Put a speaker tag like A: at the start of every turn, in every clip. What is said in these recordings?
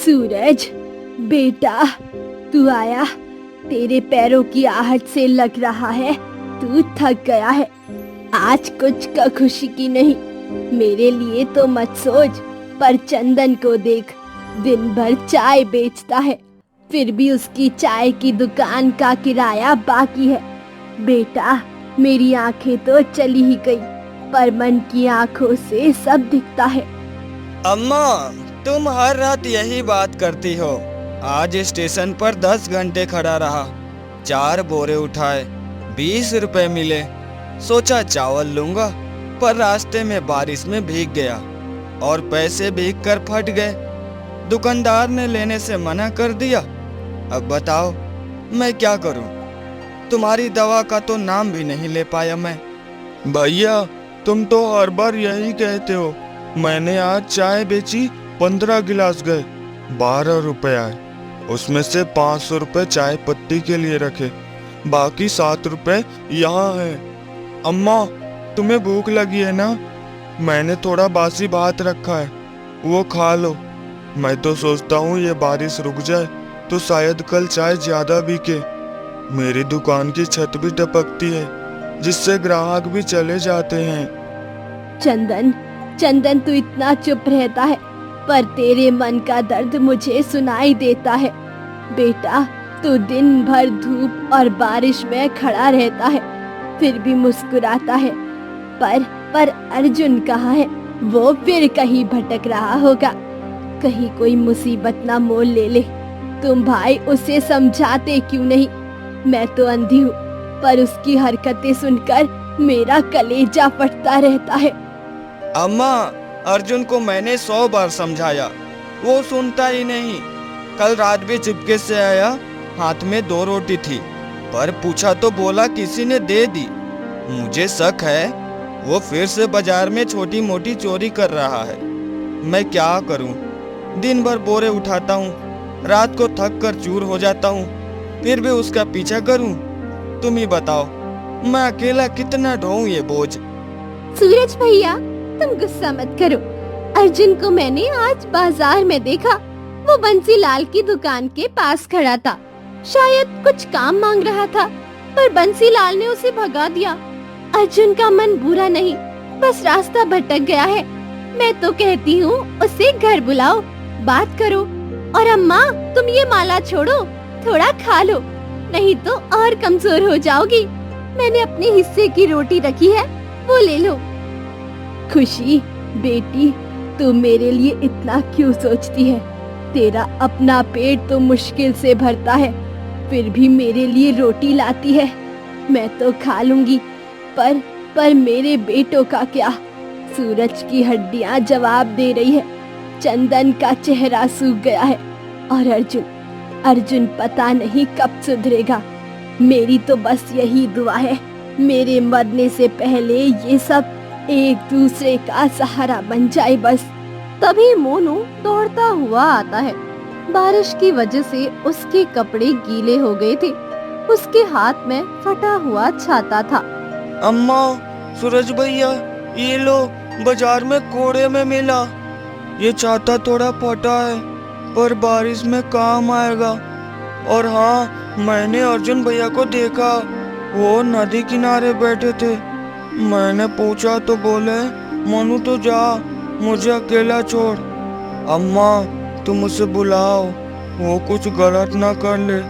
A: सूरज बेटा, तू आया। तेरे पैरों की आहट से लग रहा है तू थक गया है। आज कुछ का खुशी की नहीं, मेरे लिए तो मत सोच, पर चंदन को देख, दिन भर चाय बेचता है, फिर भी उसकी चाय की दुकान का किराया बाकी है। बेटा, मेरी आंखें तो चली ही गई, पर मन की आंखों से सब दिखता है।
B: अम्मा, तुम हर रात यही बात करती हो। आज स्टेशन पर 10 घंटे खड़ा रहा, 4 बोरे उठाए, 20 रुपए मिले। सोचा चावल लूंगा, पर रास्ते में बारिश में भीग गया और पैसे भीग कर फट गए। दुकानदार ने लेने से मना कर दिया। अब बताओ मैं क्या करूं? तुम्हारी दवा का तो नाम भी नहीं ले पाया मैं।
C: भैया, तुम तो हर बार यही कहते हो। मैंने आज चाय बेची, 15 गिलास गए, 12 रुपए आए। उसमें से 500 रुपए चाय पत्ती के लिए रखे, बाकी 7 रुपए यहाँ है। अम्मा, तुम्हें भूख लगी है ना? मैंने थोड़ा बासी भात रखा है, वो खा लो। मैं तो सोचता हूँ ये बारिश रुक जाए तो शायद कल चाय ज्यादा बिके। मेरी दुकान की छत भी टपकती है, जिससे ग्राहक भी चले जाते हैं।
A: चंदन, चंदन तू इतना चुप रहता है, पर तेरे मन का दर्द मुझे सुनाई देता है। बेटा, तू दिन भर धूप और बारिश में खड़ा रहता है, फिर भी मुस्कुराता है। पर अर्जुन कहाँ है? वो फिर कहीं भटक रहा होगा, कहीं कोई मुसीबत ना मोल ले ले। तुम भाई उसे समझाते क्यों नहीं? मैं तो अंधी हूँ, पर उसकी हरकतें सुनकर मेरा कलेजा फटता रहता है।
B: अम्मा, अर्जुन को मैंने 100 बार समझाया, वो सुनता ही नहीं। कल रात भी चुपके से आया, हाथ में 2 रोटी थी, पर पूछा तो बोला किसी ने दे दी। मुझे शक है वो फिर से बाजार में छोटी मोटी चोरी कर रहा है। मैं क्या करूं? दिन भर बोरे उठाता हूं, रात को थक कर चूर हो जाता हूं, फिर भी उसका पीछा करूं? तुम ही बताओ, मैं अकेला कितना ढोऊं ये बोझ?
A: सूरज भैया, तुम गुस्सा मत करो। अर्जुन को मैंने आज बाजार में देखा, वो बंसीलाल की दुकान के पास खड़ा था। शायद कुछ काम मांग रहा था, पर बंसीलाल ने उसे भगा दिया। अर्जुन का मन बुरा नहीं, बस रास्ता भटक गया है। मैं तो कहती हूँ उसे घर बुलाओ, बात करो। और अम्मा, तुम ये माला छोड़ो, थोड़ा खा लो, नहीं तो और कमजोर हो जाओगी। मैंने अपने हिस्से की रोटी रखी है, वो ले लो। खुशी बेटी, तू मेरे लिए इतना क्यों सोचती है? तेरा अपना पेट तो मुश्किल से भरता है, फिर भी मेरे लिए रोटी लाती है। मैं तो खा लूंगी, पर मेरे बेटों का क्या? सूरज की हड्डियां जवाब दे रही है, चंदन का चेहरा सूख गया है, और अर्जुन पता नहीं कब सुधरेगा। मेरी तो बस यही दुआ है, मेरे मरने से पहले ये सब एक दूसरे का सहारा बन जाए बस। तभी मोनू दौड़ता हुआ आता है। बारिश की वजह से उसके कपड़े गीले हो गए थे, उसके हाथ में फटा हुआ छाता था।
B: अम्मा, सूरज भैया, ये लो, बाजार में कोड़े में मिला। ये छाता थोड़ा फटा है, पर बारिश में काम आएगा। और हाँ, मैंने अर्जुन भैया को देखा, वो नदी किनारे बैठे थे। मैंने पूछा तो बोले, मनु तो जा, मुझे अकेला छोड़। अम्मा, तुम उसे बुलाओ, वो कुछ गलत ना कर ले,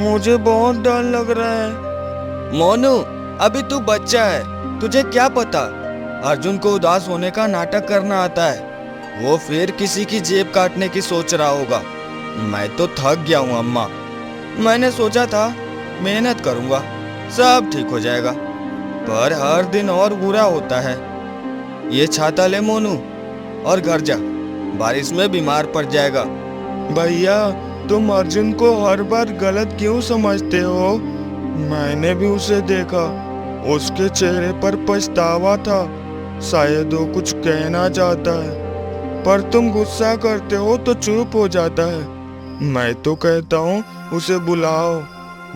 B: मुझे बहुत डर लग रहा है। मोनू, अभी तू बच्चा है, तुझे क्या पता? अर्जुन को उदास होने का नाटक करना आता है, वो फिर किसी की जेब काटने की सोच रहा होगा। मैं तो थक गया हूँ अम्मा। मैंने सोचा था मेहनत करूँगा, सब ठीक हो जाएगा, पर हर दिन और बुरा होता है। ये छाता ले मोनू, और घर जा, बारिश में बीमार पड़ जाएगा।
C: भैया, तुम अर्जुन को हर बार गलत क्यों समझते हो? मैंने भी उसे देखा, उसके चेहरे पर पछतावा था, शायद वो कुछ कहना चाहता है, पर तुम गुस्सा करते हो तो चुप हो जाता है। मैं तो कहता हूँ उसे बुलाओ,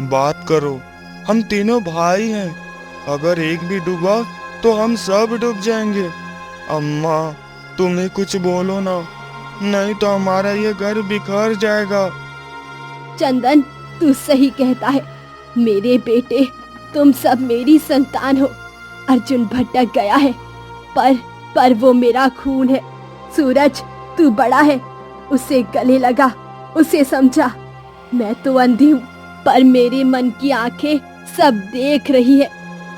C: बात करो। हम तीनों भाई हैं, अगर एक भी डूबा तो हम सब डूब जाएंगे। अम्मा, तुम ही कुछ बोलो ना। नहीं तो हमारा ये घर बिखर जाएगा।
A: चंदन, तू सही कहता है। मेरे बेटे, तुम सब मेरी संतान हो। अर्जुन भटक गया है, पर वो मेरा खून है। सूरज, तू बड़ा है, उसे गले लगा, उसे समझा। मैं तो अंधी हूँ, पर मेरे मन की आंखें सब देख रही है।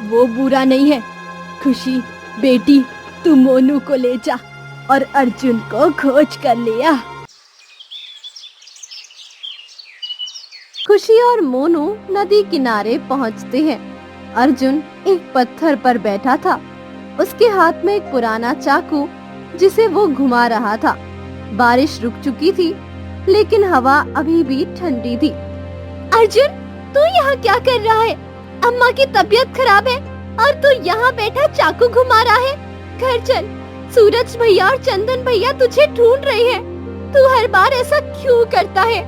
A: वो बुरा नहीं है। खुशी बेटी, तू मोनू को ले जा और अर्जुन को खोज कर ले आ। खुशी और मोनू नदी किनारे पहुंचते हैं। अर्जुन एक पत्थर पर बैठा था। उसके हाथ में एक पुराना चाकू जिसे वो घुमा रहा था। बारिश रुक चुकी थी, लेकिन हवा अभी भी ठंडी थी। अर्जुन, तू यहाँ क्या कर रहा है? अम्मा की तबीयत खराब है और तू यहाँ बैठा चाकू घुमा रहा है। घर चल, सूरज भैया और चंदन भैया तुझे ढूंढ रहे हैं। तू हर बार ऐसा क्यों करता है?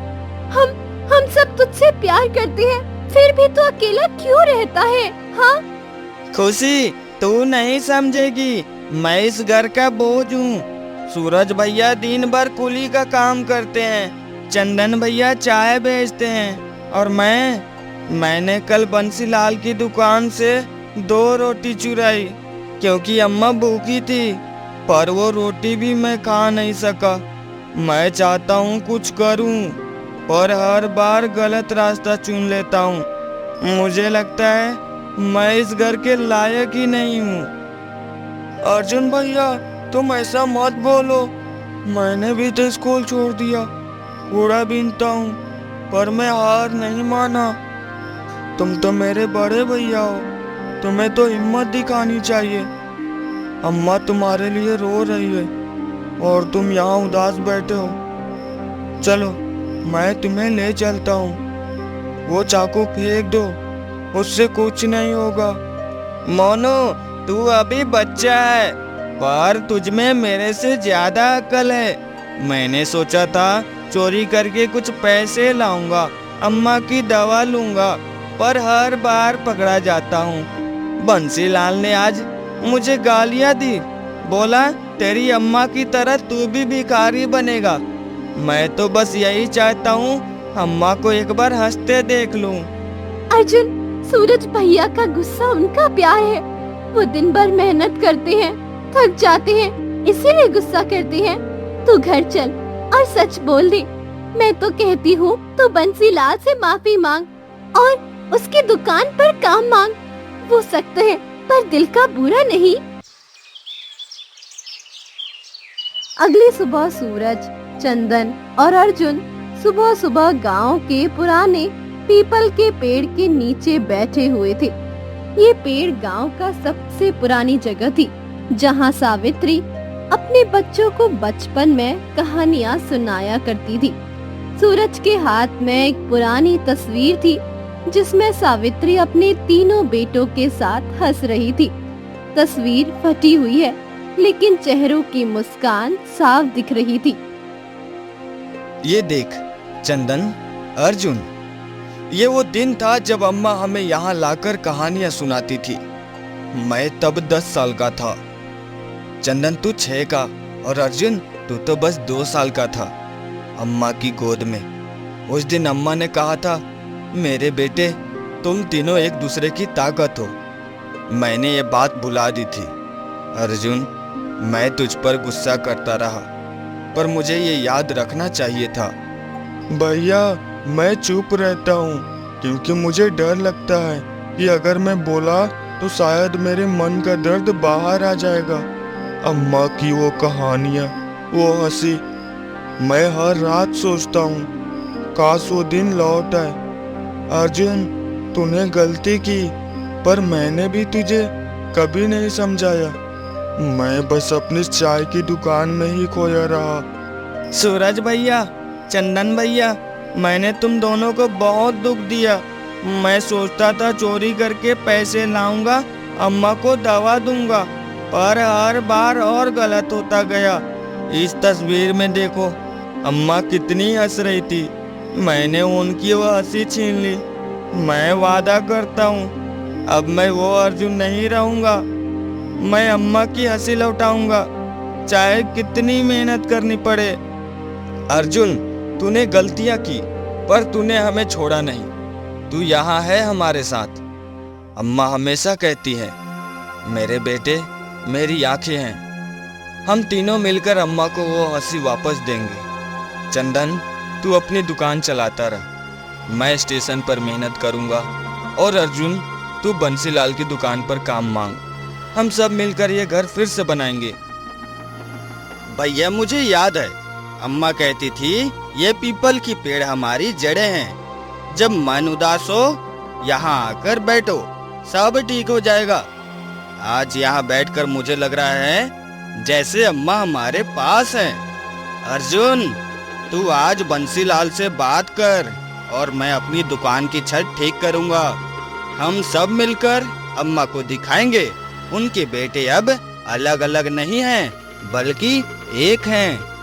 A: हम सब तुझसे प्यार करते हैं, फिर भी तू अकेला क्यों रहता है? हाँ
B: खुशी, तू नहीं समझेगी। मैं इस घर का बोझ हूँ। सूरज भैया दिन भर कुली का काम करते हैं, चंदन भैया चाय बेचते हैं, और मैंने कल बंसीलाल की दुकान से 2 रोटी चुराई क्योंकि अम्मा भूखी थी, पर वो रोटी भी मैं खा नहीं सका। मैं चाहता हूँ कुछ करूँ, पर हर बार गलत रास्ता चुन लेता हूँ। मुझे लगता है मैं इस घर के लायक ही नहीं हूँ। अर्जुन भैया, तुम ऐसा मत बोलो। मैंने भी तो स्कूल छोड़ दिया, कूड़ा बीनता हूँ, पर मैं हार नहीं माना। तुम तो मेरे बड़े भैया हो, तुम्हें तो हिम्मत दिखानी चाहिए। अम्मा तुम्हारे लिए रो रही है और तुम यहाँ उदास बैठे हो। चलो, मैं तुम्हें ले चलता हूँ। वो चाकू फेंक दो, उससे कुछ नहीं होगा। मोनू, तू अभी बच्चा है, पर तुझमें मेरे से ज्यादा अक्ल है। मैंने सोचा था चोरी करके कुछ पैसे लाऊंगा, अम्मा की दवा लूंगा, पर हर बार पकड़ा जाता हूँ। बंसीलाल ने आज मुझे गालियाँ दी, बोला तेरी अम्मा की तरह तू भी भिखारी बनेगा। मैं तो बस यही चाहता हूँ अम्मा को एक बार हंसते देख लूं।
A: अर्जुन, सूरज भैया का गुस्सा उनका प्यार है। वो दिन भर मेहनत करते हैं, थक जाते हैं, इसीलिए गुस्सा करते हैं। तू घर चल और सच बोल दे। मैं तो कहती हूँ तू बंसीलाल से माफी मांग और उसकी दुकान पर काम मांग। वो सख्त है, पर दिल का बुरा नहीं। अगली सुबह सूरज, चंदन और अर्जुन सुबह सुबह गांव के पुराने पीपल के पेड़ के नीचे बैठे हुए थे। ये पेड़ गांव का सबसे पुरानी जगह थी, जहां सावित्री अपने बच्चों को बचपन में कहानियां सुनाया करती थी। सूरज के हाथ में एक पुरानी तस्वीर थी, जिसमें सावित्री अपने 3 बेटों के साथ हंस रही थी। तस्वीर फटी हुई है, लेकिन चेहरों की मुस्कान साफ दिख रही थी।
B: ये देख चंदन, अर्जुन, ये वो दिन था जब अम्मा हमें यहाँ लाकर कहानियां सुनाती थी। मैं तब 10 साल का था। चंदन, तू 6 का, और अर्जुन, तू तो बस 2 साल का था, अम्मा की गोद में। उस दिन अम्मा ने कहा था, मेरे बेटे, तुम तीनों एक दूसरे की ताकत हो। मैंने ये बात भुला दी थी। अर्जुन, मैं तुझ पर गुस्सा करता रहा, पर मुझे ये याद रखना चाहिए था।
C: भैया, मैं चुप रहता हूँ क्योंकि मुझे डर लगता है कि अगर मैं बोला तो शायद मेरे मन का दर्द बाहर आ जाएगा। अम्मा की वो कहानियाँ, वो हंसी, मैं हर रात सोचता हूँ काश वो दिन लौट आए। अर्जुन, तूने गलती की, पर मैंने भी तुझे कभी नहीं समझाया। मैं बस अपनी चाय की दुकान में ही खोया रहा।
B: सूरज भैया, चंदन भैया, मैंने तुम दोनों को बहुत दुख दिया। मैं सोचता था चोरी करके पैसे लाऊंगा, अम्मा को दवा दूंगा, पर हर बार और गलत होता गया। इस तस्वीर में देखो, अम्मा कितनी हंस रही थी, मैंने उनकी वो हंसी छीन ली। मैं वादा करता हूँ अब मैं वो अर्जुन नहीं रहूंगा। मैं अम्मा की हंसी लौटाऊंगा, चाहे कितनी मेहनत करनी पड़े। अर्जुन, तूने गलतियां की पर तूने हमें छोड़ा नहीं। तू यहाँ है हमारे साथ। अम्मा हमेशा कहती है, मेरे बेटे मेरी आंखें हैं। हम तीनों मिलकर अम्मा को वो हंसी वापस देंगे। चंदन, तू अपनी दुकान चलाता रह, मैं स्टेशन पर मेहनत करूँगा। और अर्जुन, तू बंसीलाल की दुकान पर काम मांग। हम सब मिलकर ये घर फिर से बनाएंगे।
D: भैया, मुझे याद है अम्मा कहती थी ये पीपल की पेड़ हमारी जड़ें हैं। जब मन उदास हो यहाँ आकर बैठो, सब ठीक हो जाएगा। आज यहाँ बैठकर मुझे लग रहा है जैसे अम्मा हमारे पास हैं। अर्जुन, तू आज बंसीलाल से बात कर और मैं अपनी दुकान की छत ठीक करूँगा। हम सब मिलकर अम्मा को दिखाएंगे उनके बेटे अब अलग अलग नहीं हैं बल्कि एक हैं।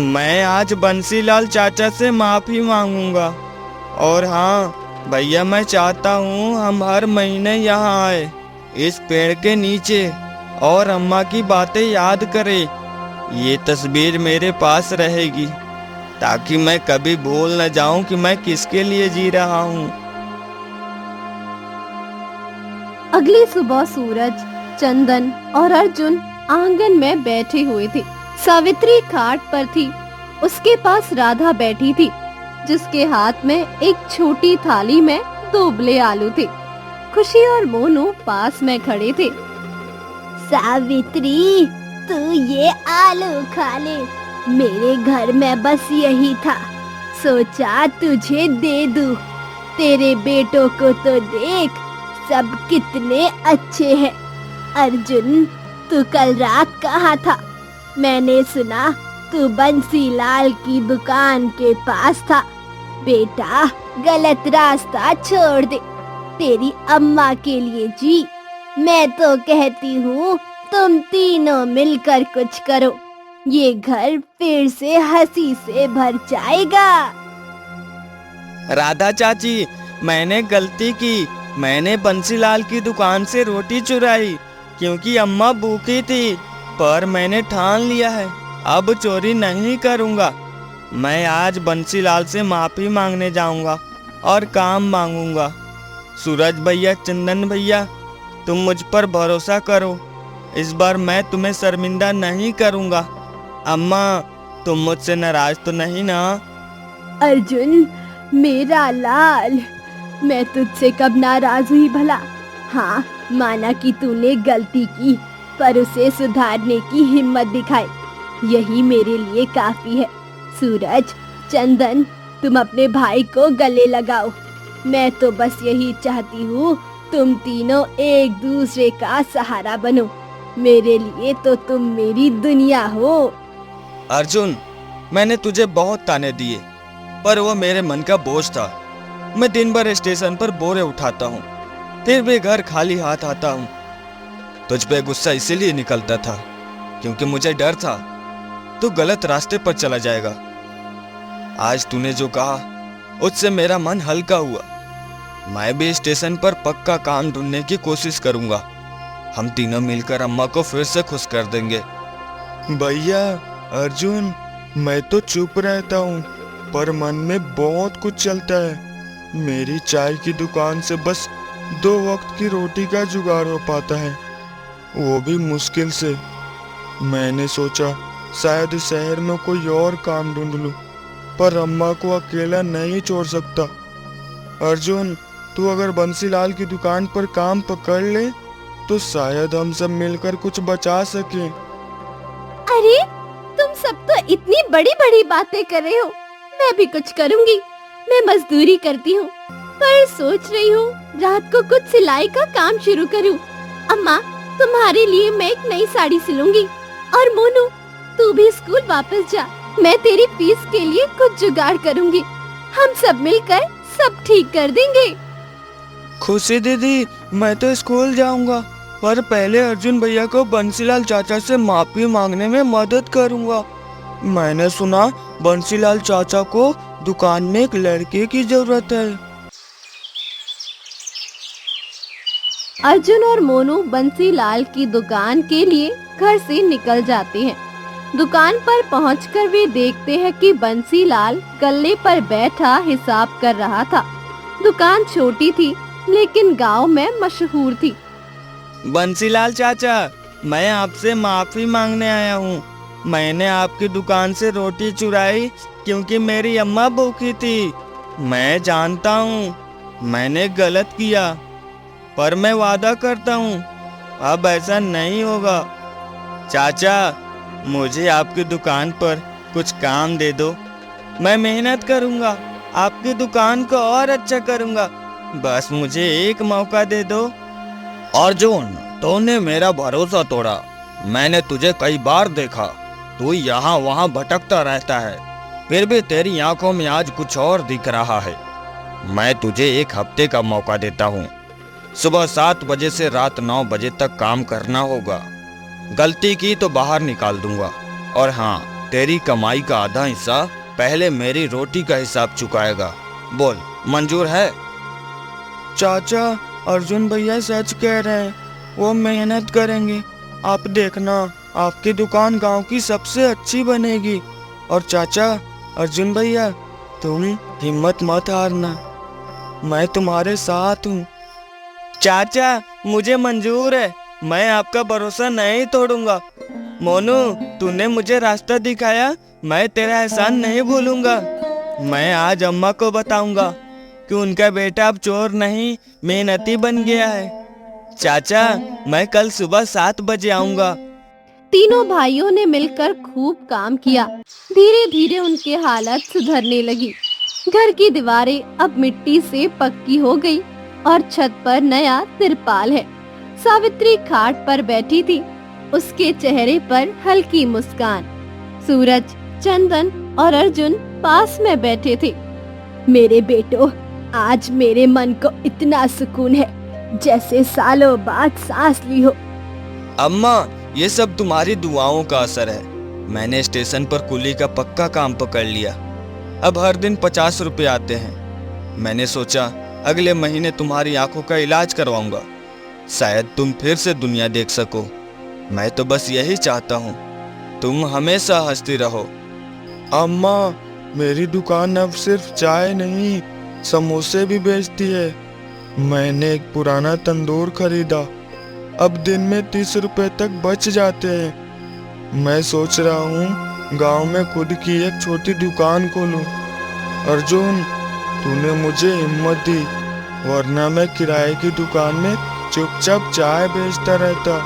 B: मैं आज बंसीलाल चाचा से माफी मांगूंगा। और हाँ भैया, मैं चाहता हूँ हम हर महीने यहाँ आए, इस पेड़ के नीचे, और अम्मा की बातें याद करें। ये तस्वीर मेरे पास रहेगी ताकि मैं कभी भूल न जाऊं कि मैं किसके लिए जी रहा हूँ।
A: अगली सुबह सूरज, चंदन और अर्जुन आंगन में बैठे हुए थे। सावित्री खाट पर थी, उसके पास राधा बैठी थी जिसके हाथ में एक छोटी थाली में 2 उबले आलू थे। खुशी और मोनू पास में खड़े थे। सावित्री, तू ये आलू खा ले, मेरे घर में बस यही था, सोचा तुझे दे दूं। तेरे बेटों को तो देख, सब कितने अच्छे हैं। अर्जुन, तू कल रात कहाँ था? मैंने सुना तू बंसीलाल की दुकान के पास था। बेटा, गलत रास्ता छोड़ दे, तेरी अम्मा के लिए जी। मैं तो कहती हूँ तुम तीनों मिलकर कुछ करो, ये घर फिर से हंसी से भर जाएगा।
B: राधा चाची, मैंने गलती की। मैंने बंसीलाल की दुकान से रोटी चुराई क्योंकि अम्मा भूखी थी, पर मैंने ठान लिया है अब चोरी नहीं करूँगा। मैं आज बंसीलाल से माफी मांगने जाऊँगा और काम मांगूंगा। सूरज भैया, चंदन भैया, तुम मुझ पर भरोसा करो, इस बार मैं तुम्हें शर्मिंदा नहीं करूँगा। अम्मा, तुम मुझसे नाराज तो नहीं ना?
A: अर्जुन, मेरा लाल, मैं तुझसे कब नाराज हुई भला? हाँ, माना कि तूने गलती की, पर उसे सुधारने की हिम्मत दिखाई, यही मेरे लिए काफी है। सूरज, चंदन, तुम अपने भाई को गले लगाओ। मैं तो बस यही चाहती हूँ तुम तीनों एक दूसरे का सहारा बनो। मेरे लिए तो तुम मेरी दुनिया हो।
B: अर्जुन, मैंने तुझे बहुत ताने दिए, पर वो मेरे मन का बोझ था। मैं दिन भर स्टेशन पर बोरे उठाता हूँ, फिर भी घर खाली हाथ आता हूँ। तुझ पे गुस्सा इसीलिए निकलता था क्योंकि मुझे डर था तू गलत रास्ते पर चला जाएगा। आज तूने जो कहा उससे मेरा मन हल्का हुआ। मैं भी स्टेशन पर पक्का काम ढूंढने की कोशिश करूंगा। हम तीनों मिलकर अम्मा को फिर से खुश कर देंगे।
C: भैया, अर्जुन, मैं तो चुप रहता हूँ पर मन में बहुत कुछ चलता है। मेरी चाय की दुकान से बस 2 वक्त की रोटी का जुगाड़ हो पाता है, वो भी मुश्किल से। मैंने सोचा शायद शहर में कोई और काम ढूंढ लूं, पर अम्मा को अकेला नहीं छोड़ सकता। अर्जुन, तू अगर बंसीलाल की दुकान पर काम पकड़ ले तो शायद हम सब मिलकर कुछ बचा सकें।
A: अरे, तुम सब तो इतनी बड़ी बड़ी बातें कर रहे हो। मैं भी कुछ करूंगी। मैं मजदूरी करती हूँ, पर सोच रही हूँ रात को कुछ सिलाई का काम शुरू करूँ। अम्मा, तुम्हारे लिए मैं एक नई साड़ी सिलूंगी। और मोनू, तू भी स्कूल वापस जा, मैं तेरी फीस के लिए कुछ जुगाड़ करूंगी। हम सब मिलकर सब ठीक कर देंगे।
B: खुशी दीदी, मैं तो स्कूल जाऊंगा, पर पहले अर्जुन भैया को बंसीलाल चाचा से माफी मांगने में मदद करूंगा। मैंने सुना बंसीलाल चाचा को दुकान में एक लड़के की जरूरत है।
A: अर्जुन और मोनू बंसीलाल की दुकान के लिए घर से निकल जाते हैं। दुकान पर पहुंचकर वे देखते हैं कि बंसीलाल गल्ले पर बैठा हिसाब कर रहा था। दुकान छोटी थी लेकिन गांव में मशहूर थी।
B: बंसीलाल चाचा, मैं आपसे माफी मांगने आया हूँ। मैंने आपकी दुकान से रोटी चुराई क्योंकि मेरी अम्मा भूखी थी। मैं जानता हूँ मैंने गलत किया, पर मैं वादा करता हूँ अब ऐसा नहीं होगा। चाचा, मुझे आपकी दुकान पर कुछ काम दे दो। मैं मेहनत करूँगा, आपकी दुकान को और अच्छा करूँगा। बस मुझे एक मौका दे दो। अर्जुन, तूने मेरा भरोसा तोड़ा। मैंने तुझे कई बार देखा, तू यहाँ वहाँ भटकता रहता है, फिर भी तेरी आंखों में आज कुछ और दिख रहा है। मैं तुझे एक हफ्ते का मौका देता हूँ। सुबह 7 बजे से रात 9 बजे तक काम करना होगा। गलती की तो बाहर निकाल दूंगा। और हाँ, तेरी कमाई का आधा हिस्सा पहले मेरी रोटी का हिसाब चुकाएगा। बोल, मंजूर है?
C: चाचा, अर्जुन भैया सच कह रहे हैं, वो मेहनत करेंगे। आप देखना, आपकी दुकान गांव की सबसे अच्छी बनेगी। और चाचा, अर्जुन भैया, तुम हिम्मत मत हारना, मैं तुम्हारे साथ हूँ।
B: चाचा, मुझे मंजूर है, मैं आपका भरोसा नहीं तोड़ूंगा। मोनू, तूने मुझे रास्ता दिखाया, मैं तेरा एहसान नहीं भूलूंगा। मैं आज अम्मा को बताऊंगा कि उनका बेटा अब चोर नहीं, मेहनती बन गया है। चाचा, मैं कल सुबह 7 बजे आऊंगा।
A: तीनों भाइयों ने मिलकर खूब काम किया। धीरे धीरे उनकी हालत सुधरने लगी। घर की दीवारें अब मिट्टी से पक्की हो गई और छत पर नया तिरपाल है। सावित्री खाट पर बैठी थी, उसके चेहरे पर हल्की मुस्कान। सूरज, चंदन और अर्जुन पास में बैठे थे। मेरे बेटो, आज मेरे मन को इतना सुकून है जैसे सालों बाद सांस ली हो।
B: अम्मा, ये सब तुम्हारी दुआओं का असर है। मैंने स्टेशन पर कुली का पक्का काम पकड़ लिया। अब हर दिन 50 रुपए आते हैं। मैंने सोचा अगले महीने तुम्हारी आंखों का इलाज करवाऊंगा, शायद तुम फिर से दुनिया देख सको। मैं तो बस यही चाहता हूँ, तुम हमेशा हंसती रहो।
C: अम्मा, मेरी दुकान अब सिर्फ चाय नहीं, समोसे भी बेचती है। मैंने एक पुराना तंदूर खरीदा, अब दिन में 30 रुपए तक बच जाते हैं। मैं सोच रहा हूँ गांव में खुद की एक छोटी दुकान खोलूं। अर्जुन, तूने मुझे हिम्मत दी, वरना मैं किराए की दुकान में चुपचाप चाय बेचता रहता।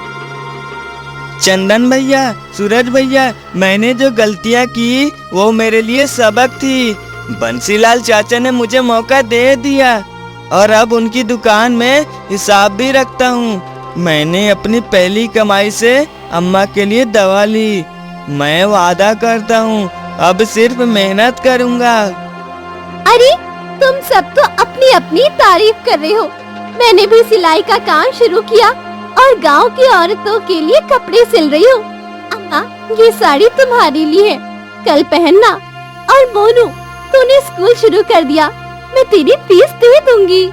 B: चंदन भैया, सूरज भैया, मैंने जो गलतियाँ की वो मेरे लिए सबक थी। बंसीलाल चाचा ने मुझे मौका दे दिया और अब उनकी दुकान में हिसाब भी रखता हूँ। मैंने अपनी पहली कमाई से अम्मा के लिए दवा ली। मैं वादा करता हूँ अब सिर्फ मेहनत करूँगा।
A: अरे, तुम सब तो अपनी अपनी तारीफ कर रहे हो। मैंने भी सिलाई का काम शुरू किया और गांव की औरतों के लिए कपड़े सिल रही हूँ। अम्मा, ये साड़ी तुम्हारे लिए है, कल पहनना। और मोनू, तूने स्कूल शुरू कर दिया, मैं तेरी फीस दे दूंगी।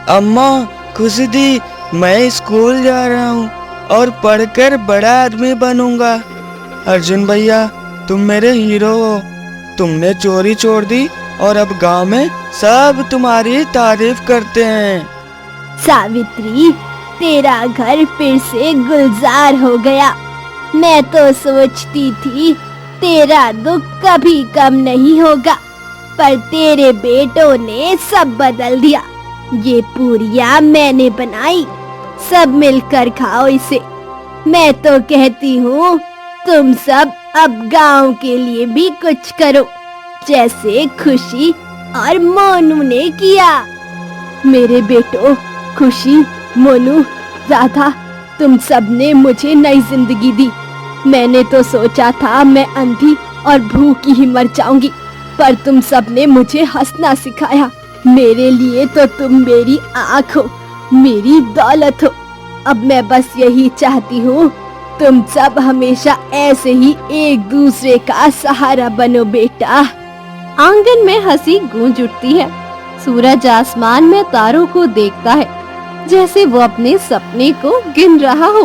B: अम्मा, खुशी दी, मैं स्कूल जा रहा हूँ और पढ़कर बड़ा आदमी बनूंगा। अर्जुन भैया, तुम मेरे हीरो हो। तुमने चोरी छोड़ दी और अब गांव में सब तुम्हारी तारीफ करते हैं।
A: सावित्री, तेरा घर फिर से गुलजार हो गया। मैं तो सोचती थी तेरा दुख कभी कम नहीं होगा, पर तेरे बेटों ने सब बदल दिया। ये पूरियां मैंने बनाई, सब मिलकर खाओ इसे। मैं तो कहती हूँ तुम सब अब गांव के लिए भी कुछ करो, जैसे खुशी और मोनू ने किया। मेरे बेटो खुशी, मोनू, राधा, तुम सब ने मुझे नई जिंदगी दी। मैंने तो सोचा था मैं अंधी और भूखी ही मर जाऊंगी, पर तुम सब ने मुझे हंसना सिखाया। मेरे लिए तो तुम मेरी आँख हो, मेरी दौलत हो। अब मैं बस यही चाहती हूँ तुम सब हमेशा ऐसे ही एक दूसरे का सहारा बनो बेटा। आंगन में हंसी गूंज उठती है। सूरज आसमान में तारों को देखता है, जैसे वो अपने सपने को गिन रहा हो।